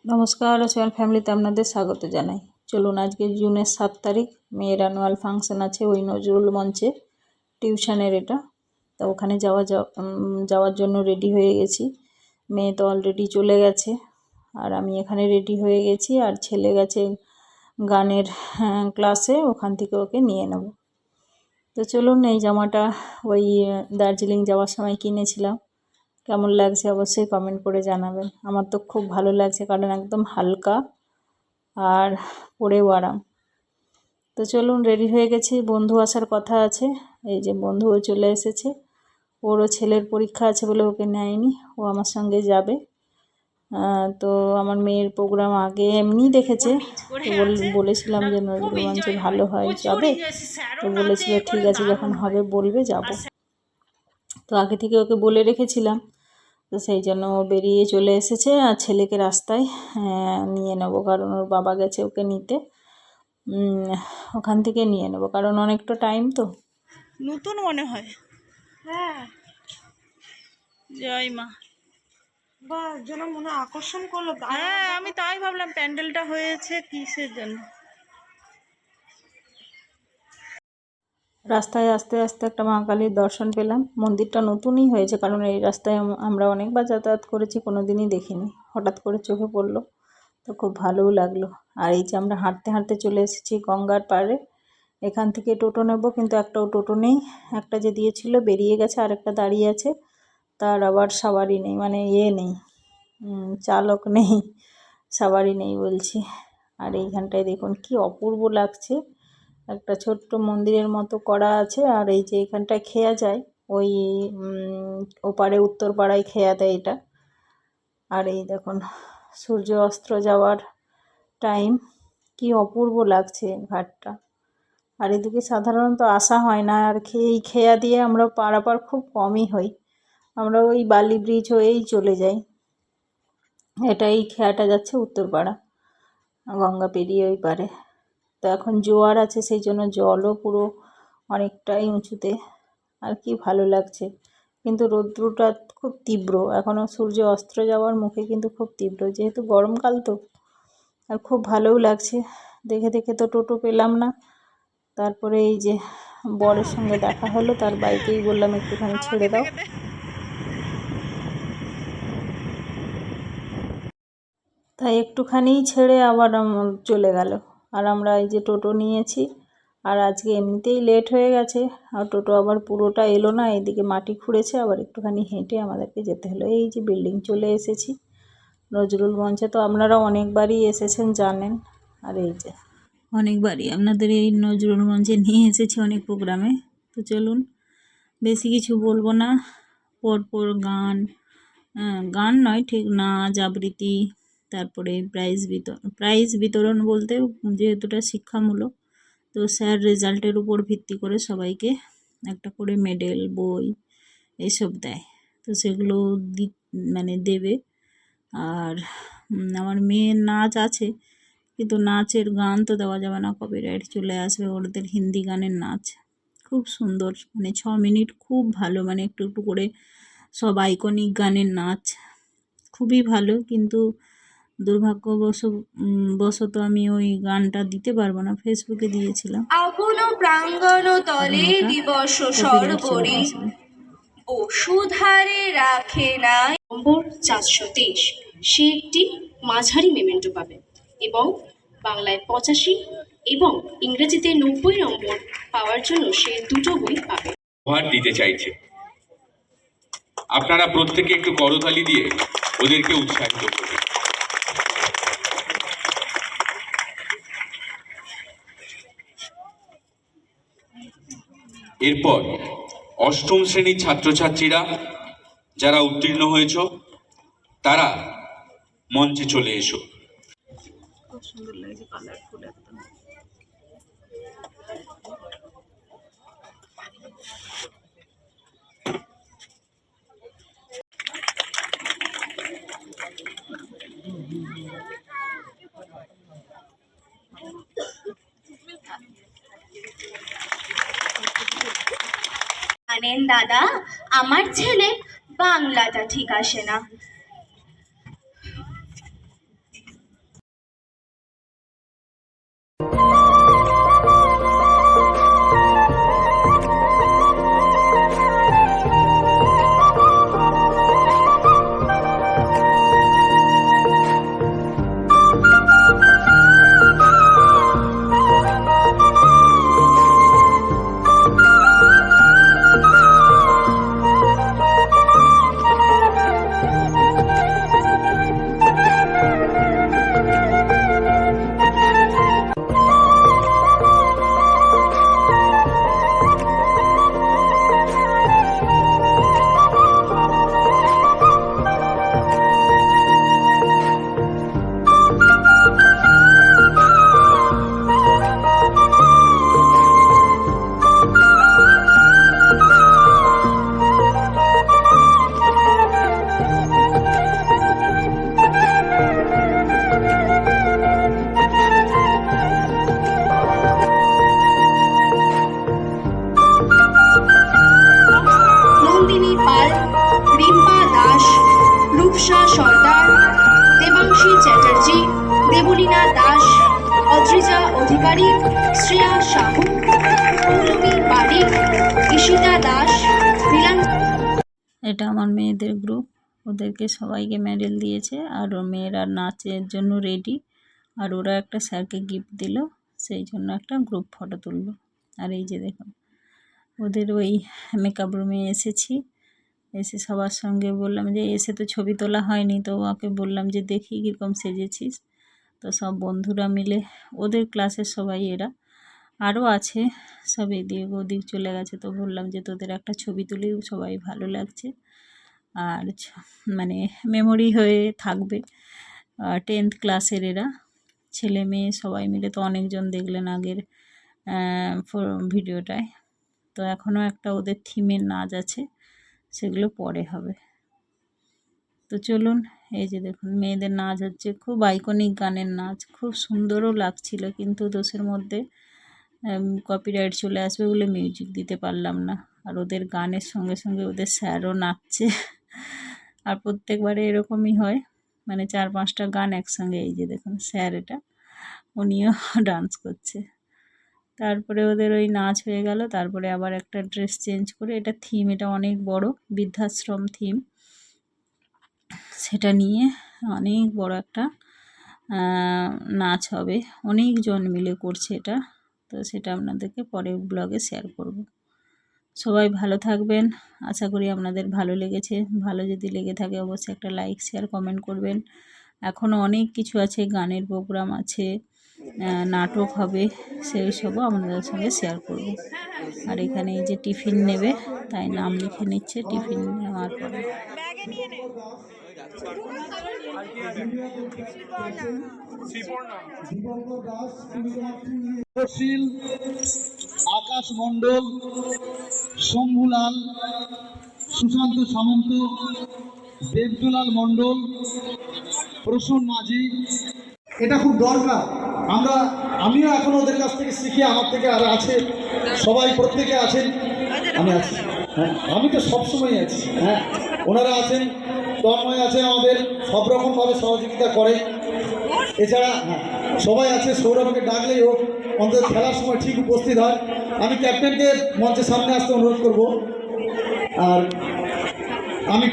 নমস্কার, সোয়ান ফ্যামিলিতে আপনাদের স্বাগত জানাই। চলুন আজকে জুনের 7 তারিখ মেয়ের অ্যানুয়াল ফাংশন আছে ওই নজরুল মঞ্চে, টিউশনের এটা। তো ওখানে যাওয়ার জন্য রেডি হয়ে গেছি। মেয়ে তো অলরেডি চলে গেছে আর আমি এখানে রেডি হয়ে গেছি, আর ছেলে গেছে গানের ক্লাসে, ওখান থেকে ওকে নিয়ে নেব। তো চলুন, এই জামাটা ওই দার্জিলিং যাওয়ার সময় কিনেছিলাম। কেমন লাগছে অবশ্যই কমেন্ট করে জানাবেন। আমার তো খুব ভালো লাগছে, কারণ একদম হালকা আর পরেও আরাম। তো চলুন, রেডি হয়ে গেছি। বন্ধু আসার কথা আছে, এই যে বন্ধুও চলে এসেছে। ওরও ছেলের পরীক্ষা আছে বলে ওকে নেয়নি, ও আমার সঙ্গে যাবে। তো আমার মেয়ের প্রোগ্রাম আগে এমনি দেখেছে, তো বলেছিলাম যে নজরুল মঞ্চে ভালো হয়, যাবে? তো বলেছিল ঠিক আছে, যখন হবে বলবে, যাব। তো আগে থেকে ওকে বলে রেখেছিলাম, তো সেই জন্য ও বেরিয়ে চলে এসেছে। আর ছেলেকে রাস্তায় নিয়ে নেব, কারণ ওর বাবা গেছে ওকে নিতে। ওখান থেকে নিয়ে নেব, কারণ অনেকটা টাইম তো। নতুন মনে হয়। হ্যাঁ, জয় মা। বা যেন মনে আকর্ষণ করলো। হ্যাঁ, আমি তাই ভাবলাম প্যান্ডেলটা হয়েছে কিসের জন্য। রাস্তায় আস্তে আস্তে একটা মা কালীর দর্শন পেলাম। মন্দিরটা নতুনই হয়েছে, কারণ এই রাস্তায় আমরা অনেকবার যাতায়াত করেছি, কোনো দিনই দেখিনি। হঠাৎ করে চোখে পড়লো, তো খুব ভালোও লাগলো। আর এই যে আমরা হাঁটতে হাঁটতে চলে এসেছি গঙ্গার পাড়ে। এখান থেকে টোটো নেব, কিন্তু একটাও টোটো নেই। একটা যে দিয়েছিল বেরিয়ে গেছে, আর একটা দাঁড়িয়ে আছে, তার আবার সাওয়ারি নেই, মানে নেই, চালক নেই, সাওয়ারি নেই বলছি। আর এইখানটায় দেখুন কি অপূর্ব লাগছে, একটা ছোট্ট মন্দিরের মতো করা আছে। আর এই যে এখানটায় খেয়া যায়, ওই ওপারে উত্তর পাড়ায় খেয়া দেয় এটা। আর এই দেখুন সূর্য অস্ত যাওয়ার টাইম, কি অপূর্ব লাগছে ঘাটটা। আর এদিকে সাধারণত আসা হয় না, আর এই খেয়া দিয়ে আমরা পারাপার খুব কমই হই, আমরা ওই বালি ব্রিজ হয়েই চলে যাই। এই খেয়াটা যাচ্ছে উত্তরপাড়া, গঙ্গা পেরিয়ে ওই পারে। তো এখন জোয়ার আছে, সেই জন্য জলও পুরো অনেকটাই উঁচুতে। আর কি ভালো লাগছে, কিন্তু রৌদ্রটা খুব তীব্র, এখনও সূর্য অস্ত যাওয়ার মুখে, কিন্তু খুব তীব্র, যেহেতু গরমকাল তো। আর খুব ভালোও লাগছে। দেখে দেখে তো টোটো পেলাম না, তারপরে এই যে বরের সঙ্গে দেখা হলো, তার বাইকেই বললাম একটুখানি ছেড়ে দাও। তাই একটুখানি ছেড়ে আবার চলে গেল। আর আমরা এই যে টোটো নিয়েছি, আর আজকে এমনিতেই লেট হয়ে গেছে, আর টোটো আবার পুরোটা এলো না, এদিকে মাটি খুঁড়েছে, আবার একটুখানি হেঁটে আমাদেরকে যেতে হলো। এই যে বিল্ডিং চলে এসেছি নজরুল মঞ্চে, তো আপনারা অনেকবারই এসেছেন জানেন। আর এই যে অনেকবারই আপনাদের এই নজরুল মঞ্চে নিয়ে এসেছি অনেক প্রোগ্রামে। তো চলুন, বেশি কিছু বলবো না। পরপর গান নয় ঠিক, নাচ আবৃত্তি, তারপরে প্রাইজ বিতরণ বলতে, যেহেতুটা শিক্ষামূলক, তো স্যার রেজাল্টের উপর ভিত্তি করে সবাইকে একটা করে মেডেল, বই এইসব দেয়। তো সেগুলো দেবে। আর আমার মেয়ের নাচ আছে, কিন্তু নাচের গান তো দেওয়া যাবে না, কপিরাইট চলে আসবে। ওদের হিন্দি গানের নাচ খুব সুন্দর, 6 মিনিট, খুব ভালো, একটু একটু করে সব আইকনিক গানের নাচ, খুবই ভালো। কিন্তু দুর্ভাগ্যবশত আমি ওই গানটা দিতে পারবো না, ফেসবুকে দিয়েছিলাম। আপন প্রাঙ্গণ তলে দিবস সর্বরি বসুধারে রাখে নাই। নম্বর 423, সে একটি মাঝারি মেমেন্টো পাবে, এবং বাংলায় 85 এবং ইংরেজিতে 90 নম্বর পাওয়ার জন্য সে দুটো বই পাবে। উপহার দিতে চাইছে, আপনারা প্রত্যেকে একটু করতালি দিয়ে ওদেরকে উৎসাহিত করবেন। এরপর অষ্টম শ্রেণীর ছাত্রছাত্রীরা যারা উত্তীর্ণ হয়েছ, তারা মঞ্চে চলে এসো। খুব সুন্দর লাগছে, কালারফুল একদম। জানেন দাদা, আমার ছেলে বাংলাটা ঠিক আসে না। বারিক, শ্রেয়া সাহু, পৌলমী বারিক, ঈশিতা দাস, মিলান। এটা আমার মেয়েদের গ্রুপ, ওদেরকে সবাইকে মেডেল দিয়েছে আর ও মেয়েরা নাচের জন্য রেডি, আর ওরা একটা স্যারকে গিফট দিল, সেই জন্য একটা গ্রুপ ফটো তুললো। আর এই যে দেখুন ওদের ওই মেকআপ রুমে এসেছি, এসে সবার সঙ্গে বললাম যে এসে তো ছবি তোলা হয়নি, তো ওকে বললাম যে দেখি কীরকম সেজেছিস। তো সব বন্ধুরা মিলে, ওদের ক্লাসের সবাই এরা, আরও আছে সব এদিক ওদিক চলে গেছে, তো বললাম যে তোদের একটা ছবি তুলি, সবাই ভালো লাগছে আর মানে মেমোরি হয়ে থাকবে। 10th ক্লাসের এরা, ছেলে মেয়ে সবাই মিলে, তো অনেকজন দেখলেন আগের ভিডিওটায়। তো এখনও একটা ওদের থিমের নাচ আছে, সেগুলো পরে হবে। তো চলুন, এই যে দেখুন মেয়েদের নাচ হচ্ছে, খুব আইকনিক গানের নাচ, খুব সুন্দরও লাগছিল, কিন্তু দোষের মধ্যে কপিরাইট চলে আসবে বলে মিউজিক দিতে পারলাম না। আর ওদের গানের সঙ্গে সঙ্গে ওদের স্যারও নাচছে, আর প্রত্যেকবারে এরকমই হয়, মানে 4-5টা গান একসঙ্গে। এই যে দেখুন স্যার, এটা উনিও ডান্স করছে। তারপরে ওদের ওই নাচ হয়ে গেল, তারপরে আবার একটা ড্রেস চেঞ্জ করে, এটা থিম, এটা অনেক বড় বৃদ্ধাশ্রম থিম, সেটা নিয়ে অনেক বড় একটা নাচ হবে, অনেকজন মিলে করছে এটা। তো সেটা আপনাদেরকে পরের ব্লগে শেয়ার করব। সবাই ভালো থাকবেন, আশা করি আপনাদের ভালো লেগেছে। ভালো যদি লেগে থাকে অবশ্যই একটা লাইক শেয়ার কমেন্ট করবেন। এখনও অনেক কিছু আছে, গানের প্রোগ্রাম আছে, নাটক হবে, সেই সবও আপনাদের সঙ্গে শেয়ার করব। আর এখানে এই যে টিফিন নেবে, তাই নাম লিখে নিচ্ছে টিফিন নেওয়ার পরে। আকাশ মণ্ডল, শম্ভুলাল, সুশান্ত সামন্ত, দেবদুলাল মণ্ডল, প্রসূন মাঝি। এটা খুব দরকার, আমিও এখন ওদের কাছ থেকে শিখি, আমার থেকে আর আছে সবাই, প্রত্যেকে আছেন, আমি আছি, হ্যাঁ আমি তো সবসময় আছি, হ্যাঁ ওনারা আছেন, তন্ময় আছে, আমাদের সব রকমভাবে সহযোগিতা করে। এছাড়া হ্যাঁ সবাই আছে, সৌরভকে ডাকলেই হোক অন্তত খেলার সময় ঠিক উপস্থিত হয়। আমি ক্যাপ্টেনকে মঞ্চের সামনে আসতে অনুরোধ করব। আর আমি